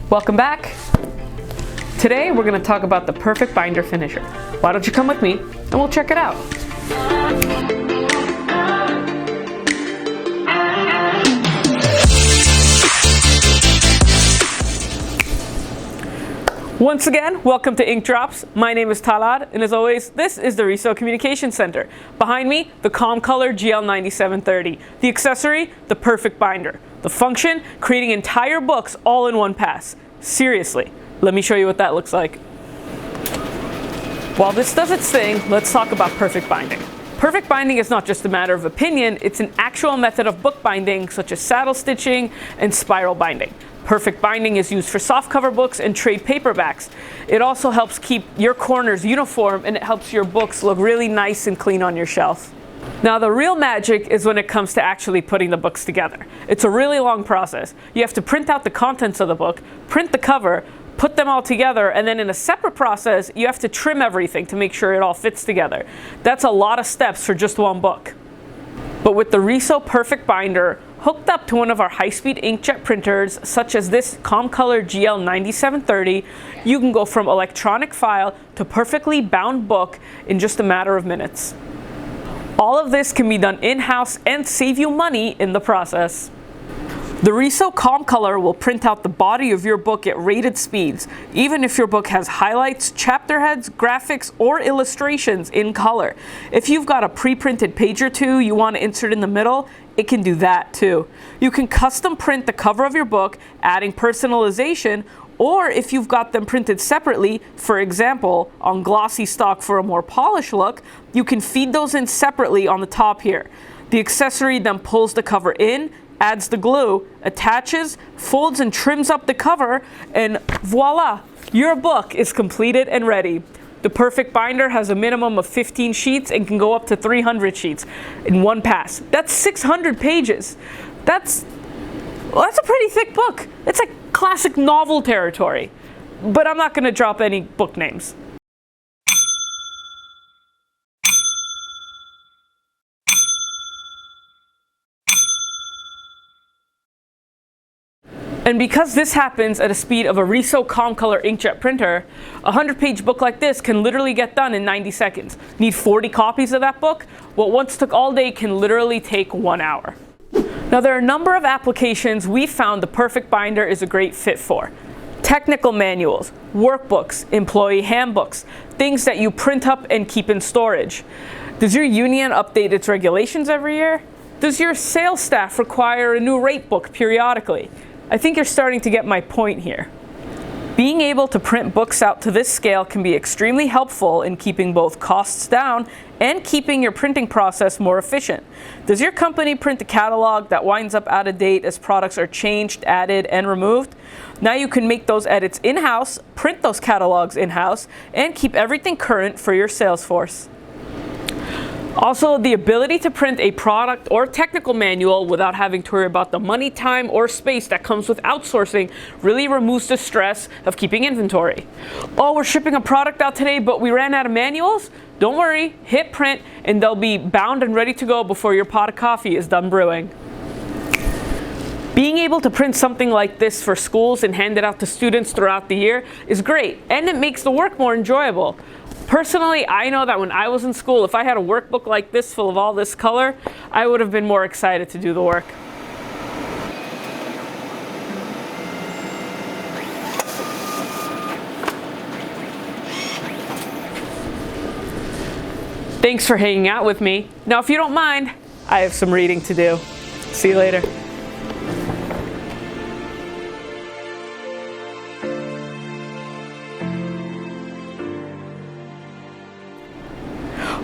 Welcome back. Today we're going to talk about the perfect binder finisher. Why don't you come with me and we'll check it out. Once again, welcome to Ink Drops. My name is Talad, and as always, this is the RISO Communication Center. Behind me, the calm color GL9730. The accessory, the perfect binder. The function, creating entire books all in one pass. Seriously, let me show you what that looks like. While this does its thing, let's talk about perfect binding. Perfect binding is not just a matter of opinion, it's an actual method of bookbinding, such as saddle stitching and spiral binding. Perfect binding is used for softcover books and trade paperbacks. It also helps keep your corners uniform, and it helps your books look really nice and clean on your shelf. Now, the real magic is when it comes to actually putting the books together. It's a really long process. You have to print out the contents of the book, print the cover, put them all together, and then in a separate process, you have to trim everything to make sure it all fits together. That's a lot of steps for just one book. But with the RISO Perfect Binder, hooked up to one of our high-speed inkjet printers, such as this calm color GL9730, you can go from electronic file to perfectly bound book in just a matter of minutes. All of this can be done in-house and save you money in the process. The RISO Calm Color will print out the body of your book at rated speeds, even if your book has highlights, chapter heads, graphics, or illustrations in color. If you've got a pre-printed page or two you want to insert in the middle, it can do that too. You can custom print the cover of your book, adding personalization, or if you've got them printed separately, for example, on glossy stock for a more polished look, you can feed those in separately on the top here. The accessory then pulls the cover in, adds the glue, attaches, folds and trims up the cover, and voila, your book is completed and ready. The Perfect Binder has a minimum of 15 sheets and can go up to 300 sheets in one pass. That's 600 pages. That's a pretty thick book. It's like classic novel territory. But I'm not going to drop any book names. And because this happens at a speed of a RISO Calm Color inkjet printer, a 100-page book like this can literally get done in 90 seconds. Need 40 copies of that book? What once took all day can literally take 1 hour. Now, there are a number of applications we found the Perfect Binder is a great fit for. Technical manuals, workbooks, employee handbooks, things that you print up and keep in storage. Does your union update its regulations every year? Does your sales staff require a new rate book periodically? I think you're starting to get my point here. Being able to print books out to this scale can be extremely helpful in keeping both costs down and keeping your printing process more efficient. Does your company print a catalog that winds up out of date as products are changed, added, and removed? Now you can make those edits in-house, print those catalogs in-house, and keep everything current for your sales force. Also, the ability to print a product or technical manual without having to worry about the money, time, or space that comes with outsourcing really removes the stress of keeping inventory. Oh, we're shipping a product out today, but we ran out of manuals? Don't worry, hit print, and they'll be bound and ready to go before your pot of coffee is done brewing. Being able to print something like this for schools and hand it out to students throughout the year is great, and it makes the work more enjoyable. Personally, I know that when I was in school, if I had a workbook like this full of all this color, I would have been more excited to do the work. Thanks for hanging out with me. Now, if you don't mind, I have some reading to do. See you later.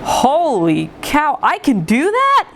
Holy cow, I can do that?